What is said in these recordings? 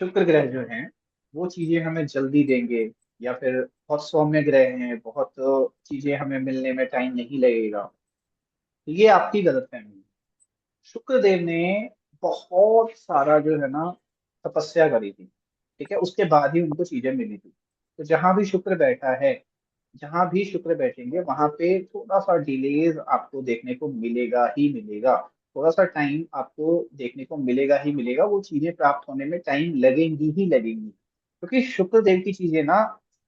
शुक्र ग्रह जो है वो चीजें हमें जल्दी देंगे, या फिर बहुत सौम्य ग्रह हैं, बहुत चीजें हमें मिलने में टाइम नहीं लगेगा, तो ये आपकी गलतफहमी है। शुक्रदेव ने बहुत सारा जो है ना तपस्या करी थी, ठीक है, उसके बाद ही उनको चीजें मिली थी। तो जहां भी शुक्र बैठा है, जहां भी शुक्र बैठेंगे वहां पे थोड़ा सा डिलेज आपको देखने को मिलेगा ही मिलेगा। थोड़ा सा टाइम आपको देखने को मिलेगा ही मिलेगा, वो चीजें प्राप्त होने में टाइम लगेंगी ही लगेंगी, क्योंकि शुक्र देव की चीजें ना,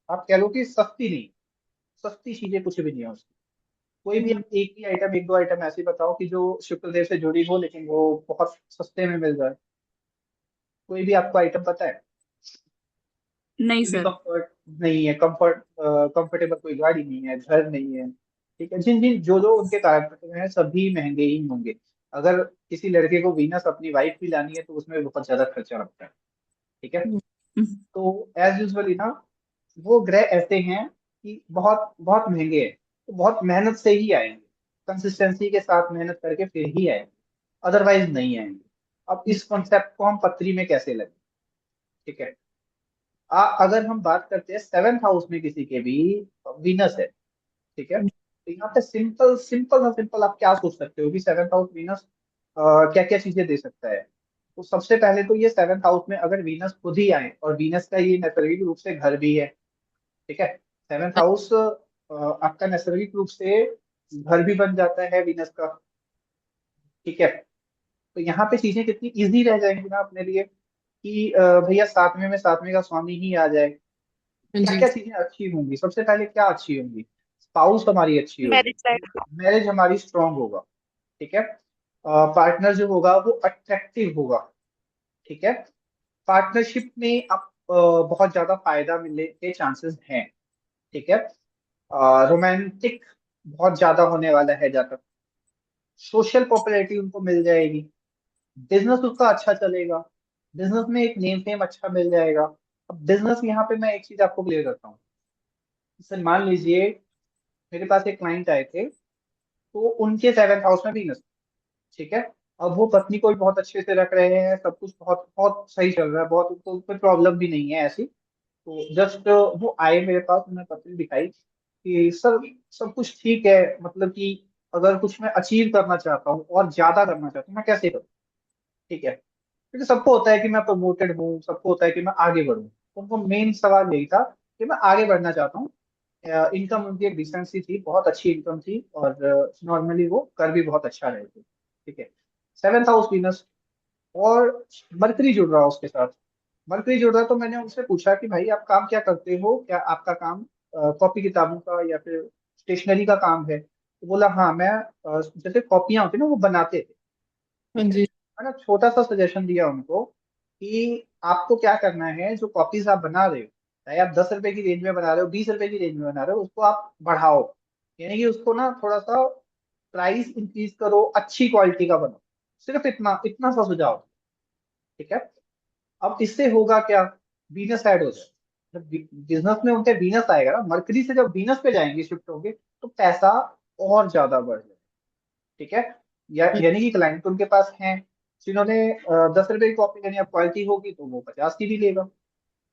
आप कह लो कि सस्ती नहीं, सस्ती चीजें कुछ भी नहीं है उसकी। कोई भी हम्म। आप एक ही आइटम, एक दो आइटम ऐसी बताओ कि जो शुक्र देव से जुड़ी हो लेकिन वो बहुत सस्ते में मिल जाए। कोई भी आपको आइटम पता है? नहीं कोई भी सर। कंफर्ट नहीं है, कंफर्टेबल कोई गाड़ी नहीं है, घर नहीं है, ठीक है, जिन जिन जो जो उनके कागज हैं सभी महंगे ही होंगे। अगर किसी लड़के को वीनस अपनी वाइफ भी लानी है तो उसमें बहुत ज्यादा खर्चा लगता है, ठीक है। हम्म। हम्म। तो एज यूजली ना, वो ग्रह ऐसे हैं कि बहुत बहुत महंगे हैं, तो बहुत मेहनत से ही आएंगे, कंसिस्टेंसी के साथ मेहनत करके फिर ही आएंगे, अदरवाइज नहीं आएंगे। अब इस कॉन्सेप्ट को हम पत्री में कैसे लगे, ठीक है। अगर हम बात करते हैं सेवेंथ हाउस में किसी के भी वीनस है, ठीक है, तो यहाँ पे सिंपल सिंपल सा सिंपल आप क्या सोच सकते हो कि सेवेंथ हाउस वीनस क्या क्या चीजें दे सकता है। तो सबसे पहले तो ये सेवेंथ हाउस में अगर वीनस खुद ही आए, और वीनस का ये नैसर्गिक रूप से घर भी है, ठीक है। सेवेंथ हाउस आपका नैसर्गिक रूप से घर भी बन जाता है वीनस का, ठीक है। तो यहाँ पे चीजें कितनी इजी रह जाएंगी ना अपने लिए कि भैया सातवें में सातवें का स्वामी ही आ जाए। क्या जी। क्या चीजें अच्छी होंगी, सबसे पहले क्या अच्छी होंगी? स्पाउस हमारी अच्छी होगी, मैरिज लाइफ। मैरिज हमारी स्ट्रांग होगा, ठीक है। पार्टनर जो होगा वो अट्रैक्टिव होगा, ठीक है। पार्टनरशिप में आप बहुत ज्यादा फायदा मिलने के चांसेस हैं, ठीक है। रोमांटिक बहुत ज्यादा होने वाला है जहाँ तक, सोशल पॉपुलैरिटी उनको मिल जाएगी, बिजनेस उसका अच्छा चलेगा, बिजनेस में एक नेम फेम अच्छा मिल जाएगा। अब बिजनेस यहाँ पे मैं एक चीज आपको क्लियर करता हूँ। जैसे मान लीजिए मेरे पास एक क्लाइंट आए थे, तो उनके सेवेंथ हाउस में वीनस, ठीक है। अब वो पत्नी को भी बहुत अच्छे से रख रहे हैं, सब कुछ बहुत बहुत सही चल रहा है, बहुत उनको कोई प्रॉब्लम भी नहीं है ऐसी। तो जस्ट वो आए मेरे पास, उन्होंने पत्नी दिखाई कि सर सब कुछ ठीक है, मतलब कि अगर कुछ मैं अचीव करना चाहता हूँ और ज्यादा करना चाहता हूँ मैं कैसे करूँ, ठीक है। क्योंकि सबको होता है कि मैं प्रमोटेड हूँ, सबको होता है कि मैं आगे बढ़ूँ, तो उनको मेन सवाल यही था कि मैं आगे बढ़ना चाहता हूँ। इनकम उनकी एक डिसेंट सी थी, बहुत अच्छी इनकम थी, और नॉर्मली वो कर भी बहुत अच्छा रहे थे, ठीक है। सेवेंथ हाउस वीनस, और मरकरी जुड़ रहा है उसके साथ। मरकरी जुड़ रहा है तो मैंने उनसे पूछा कि भाई आप काम क्या करते हो, क्या आपका काम कॉपी किताबों का या फिर स्टेशनरी का काम है? तो बोला हाँ मैं जैसे कॉपियां होती है ना वो बनाते थे, हाँ ठीक है। जी। मैंने छोटा सा सजेशन दिया उनको कि आपको क्या करना है, जो कॉपीज आप बना रहे हो, चाहे आप 10 रुपए की रेंज में बना रहे हो, 20 रुपए की रेंज में बना रहे हो, उसको आप बढ़ाओ, यानी कि उसको ना थोड़ा सा प्राइस इंक्रीज करो, अच्छी क्वालिटी का बनाओ। सिर्फ इतना इतना सा सुझाव, ठीक है। अब इससे होगा क्या? वीनस ऐड हो जाए, जब बिजनेस में उनके वीनस आएगा ना, मरकरी से जब वीनस पे जाएंगे, शिफ्ट होंगे, तो पैसा और ज्यादा बढ़ जाएगा, ठीक है। यानी कि क्लाइंट उनके पास हैं जिन्होंने 10 रुपए की कॉपी लेनी, अब क्वालिटी होगी तो वो 50 की भी लेगा,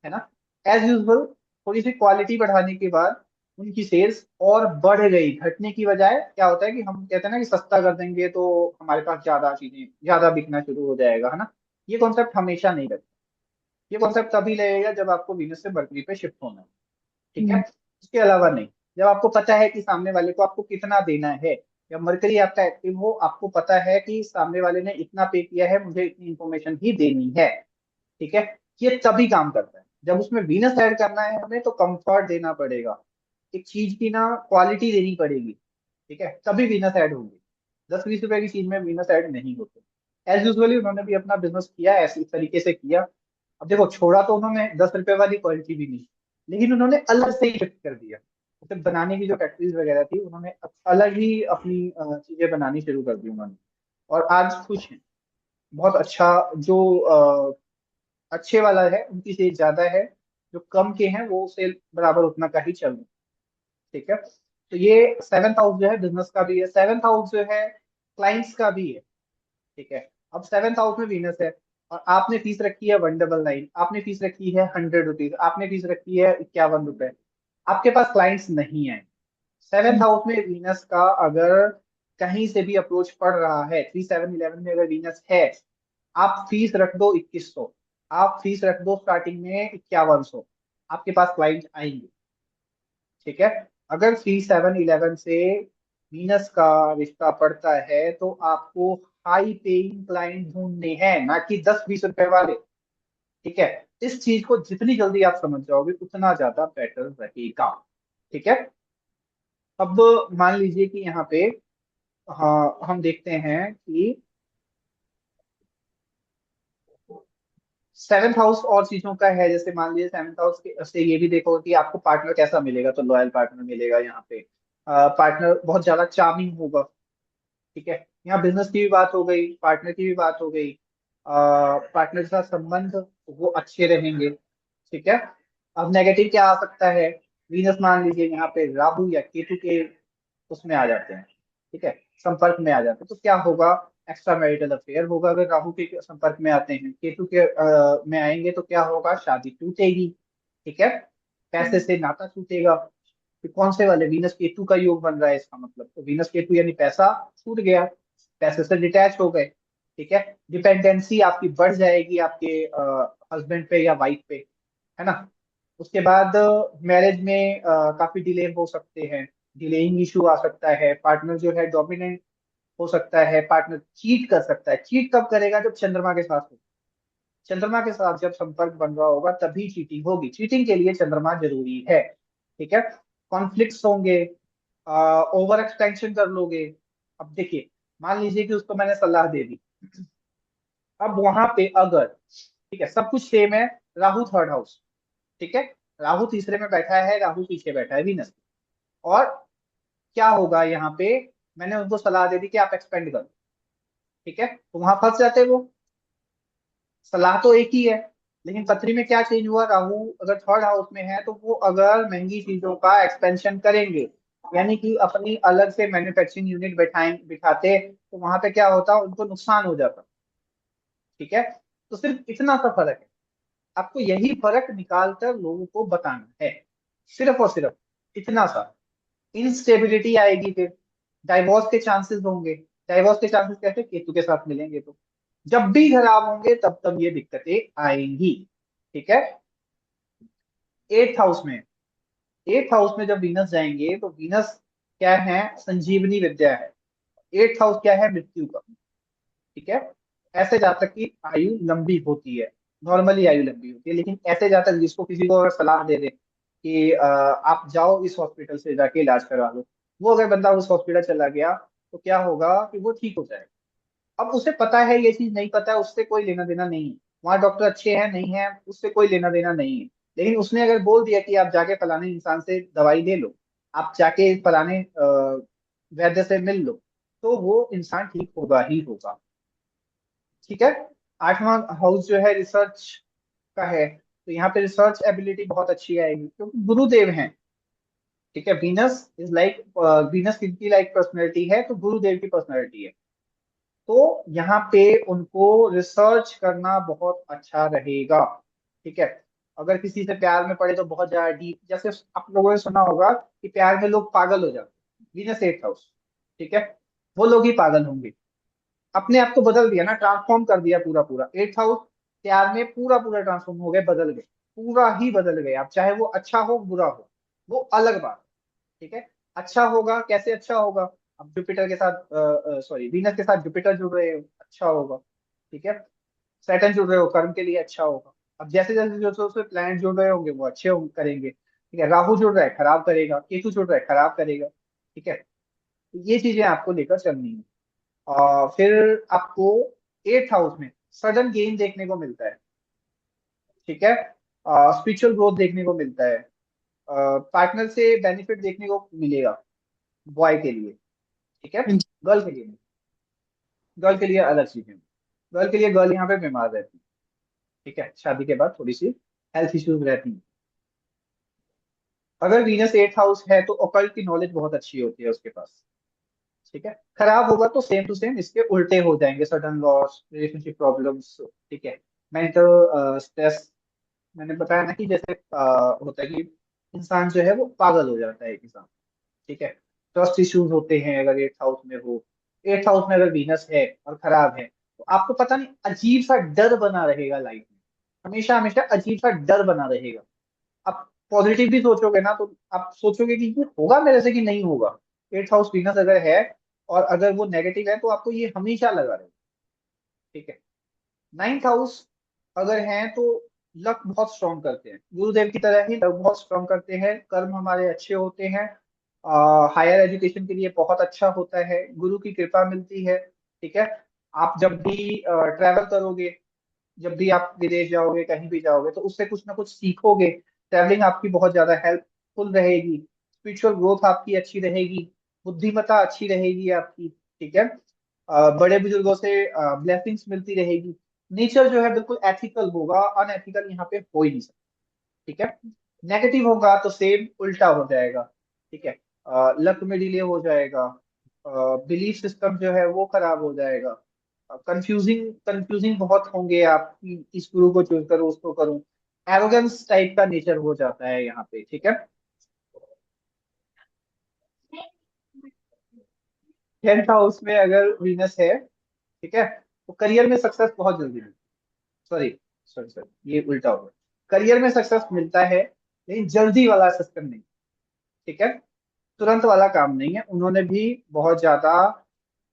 है ना। एज यूजल थोड़ी सी क्वालिटी बढ़ाने के बाद उनकी सेल्स और बढ़ गई, घटने की बजाय क्या होता है कि हम कहते हैं ना कि सस्ता कर देंगे तो हमारे पास ज्यादा चीजें ज्यादा बिकना शुरू हो जाएगा, है ना। ये कॉन्सेप्ट हमेशा नहीं रहता। ये कॉन्सेप्ट तभी लगेगा जब आपको बिजनेस से मर्करी पे शिफ्ट होना है, ठीक है। हम्म। उसके अलावा नहीं। जब आपको पता है कि सामने वाले को आपको कितना देना है, या मरकरी आपका एक्टिव हो, आपको पता है कि सामने वाले ने इतना पे किया है, मुझे इतनी इंफॉर्मेशन ही देनी है, ठीक है। ये तभी काम करता है। जब उसमें वीनस ऐड करना है हमें, तो कंफर्ट देना पड़ेगा, एक चीज की ना क्वालिटी देनी पड़ेगी, ठीक है, तभी वीनस ऐड होगी। 10-20 रुपए की चीज में वीनस ऐड नहीं होते। एज यूजली उन्होंने भी अपना बिजनेस किया ऐसे इस तरीके से किया। अब देखो, छोड़ा तो उन्होंने 10 रुपए वाली क्वालिटी भी नहीं, लेकिन उन्होंने अलग से ही शिफ्ट कर दिया। जैसे बनाने की जो फैक्ट्रीज वगैरह थी, उन्होंने अलग ही अपनी चीजें बनानी शुरू कर दी उन्होंने, और आज खुश हैं। बहुत अच्छा। जो अच्छे वाला है उनकी सेल ज्यादा है, जो कम के हैं वो सेल बराबर उतना का ही चल रहा है, ठीक है। तो ये सेवेंथ हाउस जो है बिजनेस का भी है, सेवेंथ हाउस जो है क्लाइंट्स का भी है, ठीक है। अब सेवेंथ हाउस में वीनस है, और आपने फीस रखी है 199, आपने फीस रखी है 100 रुपीज, आपने फीस रखी है 51 रुपए, आपके पास क्लाइंट्स नहीं है। सेवेंथ हाउस में वीनस का अगर कहीं से भी अप्रोच पड़ रहा है, 3 7 11 में अगर वीनस है, आप फीस रख दो 2100, आप फीस रख दो स्टार्टिंग में 5100, आपके पास क्लाइंट आएंगे। ठीक है। अगर 3 7 11 से वीनस का रिश्ता पड़ता है तो आपको हाई पेइंग क्लाइंट ढूंढने हैं, ना कि 10 20 रुपए वाले। ठीक है। इस चीज को जितनी जल्दी आप समझ जाओगे उतना ज्यादा बेटर रहेगा। ठीक है। अब मान लीजिए कि यहाँ पे, हाँ, हम देखते हैं कि सेवेंथ हाउस और चीजों का है। जैसे मान लीजिए सेवेंथ हाउस के से ये भी देखो कि आपको पार्टनर कैसा मिलेगा, तो लॉयल पार्टनर मिलेगा यहाँ पे। पार्टनर बहुत ज्यादा चार्मिंग होगा। ठीक है। यहाँ बिजनेस की भी बात हो गई, पार्टनर की भी बात हो गई। पार्टनर के साथ संबंध वो अच्छे रहेंगे। ठीक है। अब नेगेटिव क्या आ सकता है? वीनस मान लीजिए यहाँ पे राहु या केतु के उसमें आ जाते हैं। ठीक है। संपर्क में आ जाते हैं तो क्या होगा? एक्स्ट्रा मैरिटल अफेयर होगा। अगर राहु के संपर्क में आते हैं, केतु के में आएंगे तो क्या होगा? शादी टूटेगी। ठीक है। पैसे से नाता टूटेगा। कि कौन से वाले? वीनस केतु का योग बन रहा है, इसका मतलब तो वीनस केतु यानी पैसा छूट गया, पैसे से डिटैच हो गए। ठीक है। डिपेंडेंसी आपकी बढ़ जाएगी आपके हस्बैंड पे या वाइफ पे, है ना। उसके बाद मैरिज में काफी डिले हो सकते हैं, डिलेइंग इशू आ सकता है, पार्टनर जो है डोमिनेंट हो सकता है, पार्टनर चीट कर सकता है। चीट कब करेगा? जब चंद्रमा के साथ हो, चंद्रमा के साथ जब संपर्क बन रहा होगा तभी चीटिंग होगी। चीटिंग के लिए चंद्रमा जरूरी है। ठीक है। कॉन्फ्लिक्ट्स होंगे, ओवर एक्सटेंशन कर लोगे। अब देखिए, मान लीजिए कि उसको मैंने सलाह दे दी, अब वहां पे अगर, ठीक है, सब कुछ सेम है, राहु थर्ड हाउस, ठीक है, राहु तीसरे में बैठा है, राहु पीछे बैठा है वीनस, और क्या होगा यहाँ पे? मैंने उनको सलाह दे दी कि आप एक्सपेंड करो। ठीक है। तो वहां फंस जाते वो। सलाह तो एक ही है, लेकिन पत्री में क्या चेंज हुआ? राहु अगर थर्ड हाउस में है तो वो अगर महंगी चीजों का एक्सपेंशन करेंगे, यानी कि अपनी अलग से मैन्युफैक्चरिंग यूनिट बिठाते, तो वहां पे क्या होता? उनको नुकसान हो जाता। ठीक है। तो सिर्फ इतना सा फर्क है, आपको यही फर्क निकाल कर लोगों को बताना है, सिर्फ और सिर्फ इतना सा। इंस्टेबिलिटी आएगी, फिर डाइवोर्स के चांसेस होंगे। डाइवोर्स के चांसेस कैसे? केतु के साथ मिलेंगे तो जब भी खराब होंगे तब तब ये दिक्कतें आएंगी। ठीक है। एट्थ हाउस में, एट्थ हाउस में जब वीनस जाएंगे तो वीनस क्या है? संजीवनी विद्या है। एट्थ हाउस क्या है? मृत्यु का। ठीक है। ऐसे जातक की आयु लंबी होती है, नॉर्मली आयु लंबी होती है, लेकिन ऐसे जातक जिसको किसी को अगर सलाह दे दे कि आप जाओ इस हॉस्पिटल से जाके इलाज करा लो, वो अगर बंदा उस हॉस्पिटल चला गया तो क्या होगा कि वो ठीक हो जाएगा। अब उसे पता है ये चीज, नहीं पता है उससे कोई लेना देना नहीं है, वहाँ डॉक्टर अच्छे हैं नहीं है उससे कोई लेना देना नहीं है। लेकिन उसने अगर बोल दिया कि आप जाके फलाने इंसान से दवाई ले लो, आप जाके फलाने वैद्य से मिल लो, तो वो इंसान ठीक होगा ही होगा। ठीक है। आठवां हाउस जो है रिसर्च का है, तो यहाँ पे रिसर्च एबिलिटी बहुत अच्छी आएगी क्योंकि गुरुदेव हैं। ठीक है। वीनस इज लाइक, वीनस किनकी लाइक पर्सनैलिटी है? तो गुरुदेव की पर्सनैलिटी है। तो यहाँ पे उनको रिसर्च करना बहुत अच्छा रहेगा। ठीक है। अगर किसी से प्यार में पड़े तो बहुत ज्यादा डीप, जैसे आप लोगों ने सुना होगा कि प्यार में लोग पागल हो जाते हैं, वीनस एट हाउस। ठीक है। वो लोग ही पागल होंगे। अपने आप को बदल दिया ना, ट्रांसफॉर्म कर दिया पूरा पूरा। एट्थ हाउस प्यार में पूरा पूरा ट्रांसफॉर्म हो गए, बदल गए, पूरा ही बदल गए। आप चाहे वो अच्छा हो बुरा हो, वो अलग बात है। ठीक है। अच्छा होगा, कैसे अच्छा होगा? अब जुपिटर के साथ, सॉरी, वीनस के साथ जुपिटर जुड़ रहे हो, अच्छा होगा। ठीक है। सैटर्न जुड़ रहे हो, कर्म के लिए अच्छा होगा। अब जैसे जैसे जो जो प्लैनेट जुड़ रहे होंगे वो अच्छे करेंगे। ठीक है। राहु जुड़ रहा है, खराब करेगा। केतु जुड़ रहा है, खराब करेगा। ठीक है। तो ये चीजें आपको लेकर चलनी है। फिर आपको एट्थ हाउस में सडन गेन देखने को मिलता है। ठीक है। स्पिरिचुअल ग्रोथ देखने को मिलता है। पार्टनर से बेनिफिट देखने को मिलेगा, बॉय के लिए। ठीक है। गर्ल के लिए नहीं। गर्ल के लिए अलग चीजें। गर्ल के लिए, गर्ल यहाँ पे बीमार रहती है। ठीक है। शादी के बाद थोड़ी सी हेल्थ इश्यूज रहती हैं। अगर वीनस एट्थ हाउस है तो ओकल्ट की नॉलेज बहुत अच्छी होती है उसके पास। ठीक है। खराब होगा तो सेम टू सेम इसके उल्टे हो जाएंगे, सडन लॉस, रिलेशनशिप प्रॉब्लम्स, ठीक है, मेंटल स्ट्रेस। मैंने बताया ना कि जैसे होता है कि इंसान जो है वो पागल हो जाता है एक इंसान, ठीक है। ट्रस्ट इश्यूज होते हैं अगर एट्थ हाउस में हो। एट्थ हाउस में अगर वीनस है और खराब है तो आपको पता नहीं अजीब सा डर बना रहेगा लाइफ में, हमेशा हमेशा अजीब सा डर बना रहेगा। आप पॉजिटिव भी सोचोगे ना तो आप सोचोगे कि ये होगा मेरे से कि नहीं होगा। एट्थ हाउस वीनस अगर है और अगर वो नेगेटिव है तो आपको ये हमेशा लगा रहेगा, ठीक है। नाइन्थ हाउस अगर हैं तो लक बहुत स्ट्रॉन्ग करते हैं, गुरुदेव की तरह ही लक बहुत स्ट्रॉन्ग करते हैं, कर्म हमारे अच्छे होते हैं, हायर एजुकेशन के लिए बहुत अच्छा होता है, गुरु की कृपा मिलती है, ठीक है। आप जब भी ट्रैवल करोगे, जब भी आप विदेश जाओगे कहीं भी जाओगे तो उससे कुछ ना कुछ सीखोगे। ट्रैवलिंग आपकी बहुत ज्यादा हेल्पफुल रहेगी, स्पिरिचुअल ग्रोथ आपकी अच्छी रहेगी, बुद्धिमत्ता अच्छी रहेगी आपकी, ठीक है। बड़े बुजुर्गों से ब्लेसिंग्स मिलती रहेगी। नेचर जो है बिल्कुल एथिकल होगा, अनएथिकल यहाँ पे हो ही नहीं सकता, ठीक है। नेगेटिव होगा तो सेम उल्टा हो जाएगा, ठीक है। लक में डिले हो जाएगा, बिलीफ सिस्टम जो है वो खराब हो जाएगा, कंफ्यूजिंग कंफ्यूजिंग बहुत होंगे आप कि इस गुरु को चूज करूँ उसको करूँ, एरोगेंस टाइप का नेचर हो जाता है यहाँ पे, ठीक है। टेंथ हाउस में अगर वीनस है, ठीक है, तो करियर में सक्सेस बहुत जल्दी मिलती है। सॉरी सॉरी सॉरी, ये उल्टा हो गया। करियर में सक्सेस मिलता है लेकिन जल्दी वाला सिस्टम नहीं, ठीक है। तुरंत वाला काम नहीं है, उन्होंने भी बहुत ज्यादा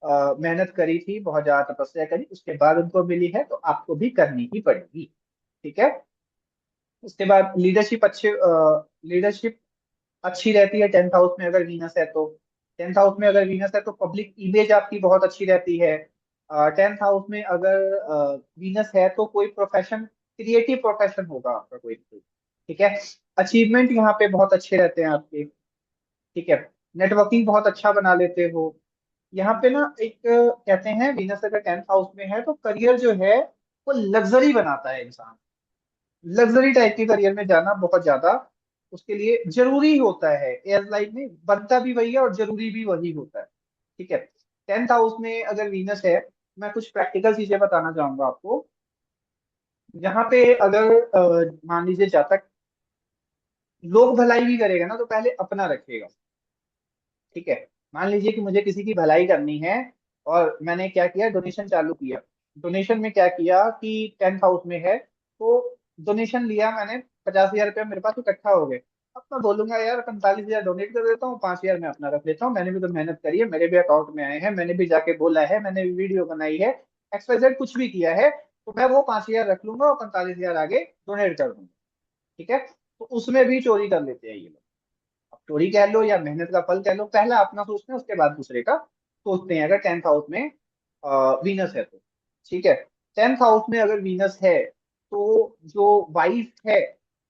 मेहनत करी थी, बहुत ज्यादा तपस्या करी, उसके बाद उनको मिली है तो आपको भी करनी ही पड़ेगी, ठीक है। उसके बाद लीडरशिप लीडरशिप अच्छी रहती है टेंथ हाउस में अगर वीनस है तो। टेंथ हाउस में अगर वीनस है तो पब्लिक इमेज आपकी बहुत अच्छी रहती है। टेंथ हाउस में अगर वीनस है तो कोई प्रोफेशन, क्रिएटिव प्रोफेशन होगा आपका कोई कोई, ठीक है। अचीवमेंट यहाँ पे बहुत अच्छे रहते हैं आपके, ठीक है। नेटवर्किंग बहुत अच्छा बना लेते हो। यहाँ पे ना एक कहते हैं वीनस अगर टेंथ हाउस में है तो करियर जो है वो लग्जरी बनाता है इंसान। लग्जरी टाइप के करियर में जाना बहुत ज्यादा उसके लिए जरूरी होता है, एयरलाइन में बनता भी वही है और जरूरी भी वही होता है, ठीक है। टेंथ हाउस में अगर वीनस है, मैं कुछ प्रैक्टिकल चीजें बताना चाहूंगा आपको। यहाँ पे अगर मान लीजिए जातक लोग भलाई भी करेगा ना तो पहले अपना रखेगा, ठीक है। मान लीजिए कि मुझे किसी की भलाई करनी है और मैंने क्या किया, डोनेशन चालू किया। डोनेशन में क्या किया कि टेंथ हाउस में है तो डोनेशन लिया मैंने, 50,000 रुपया मेरे पास इकट्ठा हो गए। अब मैं बोलूंगा यार 45,000 डोनेट कर देता हूँ, 5,000 मैं अपना रख लेता हूँ, मैंने भी तो मेहनत करी है, मेरे भी अकाउंट में आए हैं, मैंने भी जाके बोला है, मैंने भी वीडियो बनाई है, XYZ कुछ भी किया है, तो मैं वो 5,000 रख लूंगा और 45,000 आगे डोनेट कर दूंगा, ठीक है। तो उसमें भी चोरी कर लेते हैं ये लोग। अब चोरी कह लो या मेहनत का फल कह लो, पहला अपना सोचते हैं उसके बाद दूसरे का सोचते हैं, अगर टेंथ हाउस में वीनस है तो, ठीक है। टेंथ हाउस में अगर वीनस है तो जो वाइफ है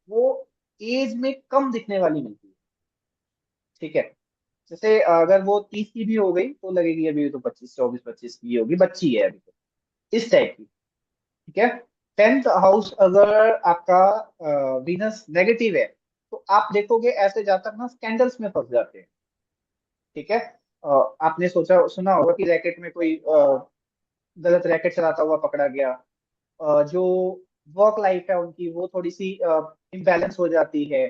वो एज में कम दिखने वाली मिलती है, ठीक है। जैसे अगर वो 30 की भी हो गई तो लगेगी अभी तो 24 की ही होगी, बच्ची है अभी तो, इस टाइप की, ठीक है। टेंथ हाउस अगर आपका वीनस नेगेटिव है तो आप देखोगे ऐसे जातक ना स्कैंडल्स में फंस जाते हैं, ठीक है। आपने सोचा सुना होगा कि रैकेट में कोई गलत रैकेट चलाता हुआ पकड़ा गया, जो वर्क लाइफ है उनकी वो थोड़ी सी इम्बैलेंस हो जाती है,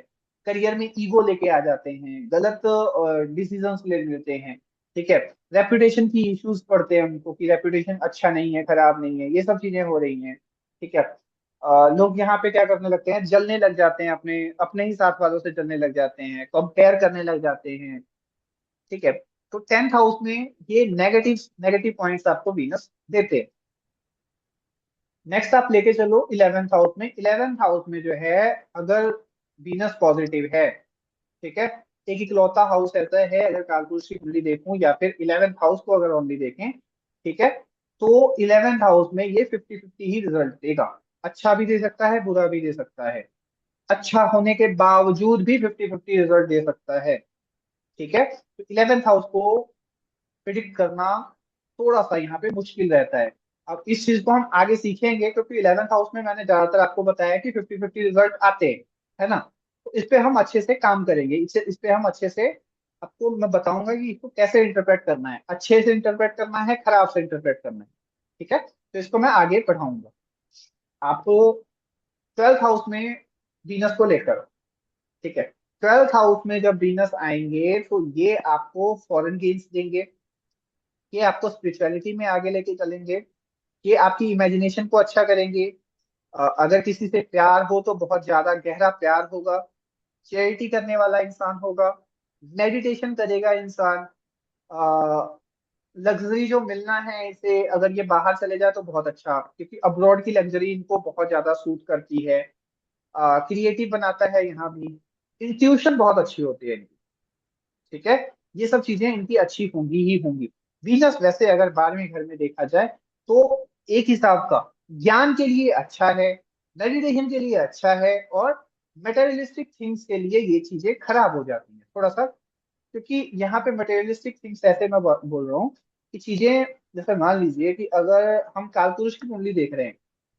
करियर में ईगो लेके आ जाते हैं, गलत डिसीजंस ले लेते हैं, ठीक है। रेपुटेशन की इश्यूज पड़ते हैं उनको कि रेपुटेशन अच्छा नहीं है, खराब नहीं है, ये सब चीजें हो रही हैं, ठीक है। लोग यहाँ पे क्या करने लगते हैं, जलने लग जाते हैं, अपने अपने ही साथ वालों से जलने लग जाते हैं, कंपेयर करने लग जाते हैं, ठीक है। तो टेंथ हाउस में ये नेगेटिव नेगेटिव पॉइंट्स आपको वीनस देते हैं। नेक्स्ट आप लेके चलो इलेवेंथ हाउस में। इलेवेंथ हाउस में जो है अगर वीनस पॉजिटिव है, ठीक है, एक इकलौता हाउस ऐसा है अगर कालपुरुष की कुंडली देखूं या फिर इलेवेंथ हाउस को अगर ओनली देखें, ठीक है, तो इलेवेंथ हाउस में ये 50-50 ही रिजल्ट देगा। अच्छा भी दे सकता है, बुरा भी दे सकता है, अच्छा होने के बावजूद भी 50-50 रिजल्ट दे सकता है, ठीक है। तो इलेवेंथ हाउस को प्रिडिक्ट करना थोड़ा सा यहाँ पे मुश्किल रहता है। अब इस चीज को हम आगे सीखेंगे क्योंकि इलेवेंथ हाउस में मैंने ज्यादातर आपको बताया कि 50-50 रिजल्ट आते हैं, है ना। तो इस पे हम अच्छे से काम करेंगे, इस पे हम अच्छे से आपको मैं बताऊंगा कि इसको कैसे इंटरप्रेट करना है, अच्छे से इंटरप्रेट करना है, खराब से इंटरप्रेट करना है। ठीक है, तो इसको मैं आगे पढ़ाऊंगा आपको। 12th हाउस में वीनस को लेकर, ठीक है, 12th हाउस में जब वीनस आएंगे तो ये आपको फॉरेन गेन्स देंगे, ये आपको स्पिरिचुअलिटी में आगे लेके चलेंगे, ये आपकी इमेजिनेशन को अच्छा करेंगे। अगर किसी से प्यार हो तो बहुत ज्यादा गहरा प्यार होगा, चैरिटी करने वाला इंसान होगा, मेडिटेशन करेगा इंसान, लग्जरी जो मिलना है इसे, अगर ये बाहर चले जाए तो बहुत अच्छा, क्योंकि अब्रॉड की लग्जरी इनको बहुत ज्यादा सूट करती है। क्रिएटिव बनाता है यहाँ भी, इंट्यूशन बहुत अच्छी होती है इनकी। ठीक है, ये सब चीजें इनकी अच्छी होंगी ही होंगी। वीनस वैसे अगर 12वें घर में देखा जाए तो एक हिसाब का ज्ञान के लिए अच्छा है, मेडिटेशन के लिए अच्छा है, और मटेरियलिस्टिक थिंग्स के लिए ये चीजें खराब हो जाती हैं थोड़ा सा। क्योंकि यहाँ पे मटेरियलिस्टिक थिंग्स ऐसे मैं बोल रहा हूँ कि चीजें, जैसे मान लीजिए कि अगर हम कालपुरुष की कुंडली देख रहे हैं,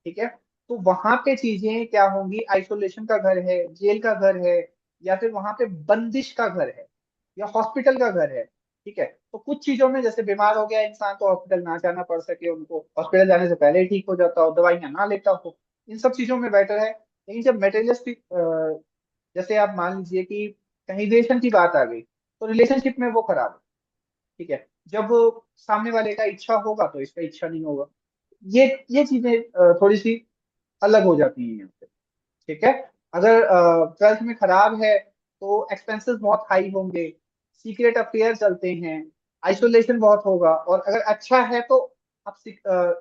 ठीक है, तो वहां पे चीजें क्या होंगी, आइसोलेशन का घर है, जेल का घर है, या फिर वहां पे बंदिश का घर है, या हॉस्पिटल का घर है। ठीक है, तो कुछ चीजों में जैसे बीमार हो गया इंसान तो हॉस्पिटल ना जाना पड़ सके, उनको हॉस्पिटल जाने से पहले ही ठीक हो जाता हो, दवाइयां ना लेता हो, इन सब चीजों में बेटर है। लेकिन जब मेटेरियलिस्टिक, जैसे आप मान लीजिए कि कहीं रिलेशन की बात आ गई, तो रिलेशनशिप में वो खराब है। ठीक है, जब सामने वाले का इच्छा होगा तो इसका इच्छा नहीं होगा, ये चीजें थोड़ी सी अलग हो जाती हैं यहाँ पे। ठीक है, अगर 12th में खराब है तो एक्सपेंसेस बहुत हाई होंगे, सीक्रेट अफेयर चलते हैं, आइसोलेशन बहुत होगा। और अगर अच्छा है तो आप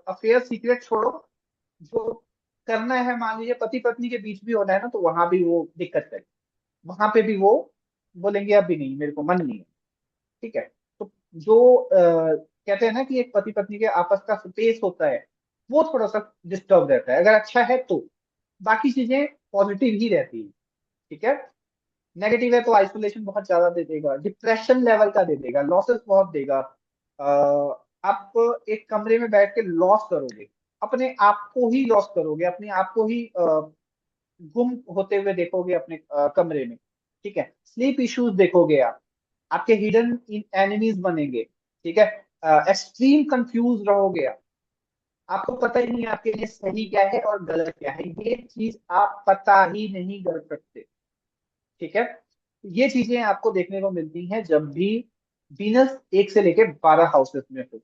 अफेयर सीक्रेट छोड़ो, जो करना है मान लीजिए पति पत्नी के बीच भी होना है ना, तो वहां भी वो दिक्कत करे, वहां पे भी वो बोलेंगे अभी नहीं, मेरे को मन नहीं है। ठीक है, तो जो कहते हैं ना कि एक पति पत्नी के आपस का स्पेस होता है, वो थोड़ा सा डिस्टर्ब रहता है। अगर अच्छा है तो बाकी चीजें पॉजिटिव ही रहती है। ठीक है, नेगेटिव है तो आइसोलेशन बहुत ज्यादा दे देगा, डिप्रेशन लेवल का दे देगा, लॉसेस बहुत देगा। आप एक कमरे में बैठ के लॉस करोगे, अपने आप को ही लॉस करोगे, अपने आप को ही गुम होते हुए देखोगे अपने कमरे में। ठीक है, स्लीप इश्यूज देखोगे आप, आपके हिडन एनिमीज बनेंगे। ठीक है, एक्सट्रीम कंफ्यूज रहोगे आप, आपको पता ही नहीं आपके लिए सही क्या है और गलत क्या है, ये चीज आप पता ही नहीं कर सकते। ठीक है, ये चीजें आपको देखने को मिलती हैं जब भी वीनस 1 से लेके 12 हाउसेस में हो।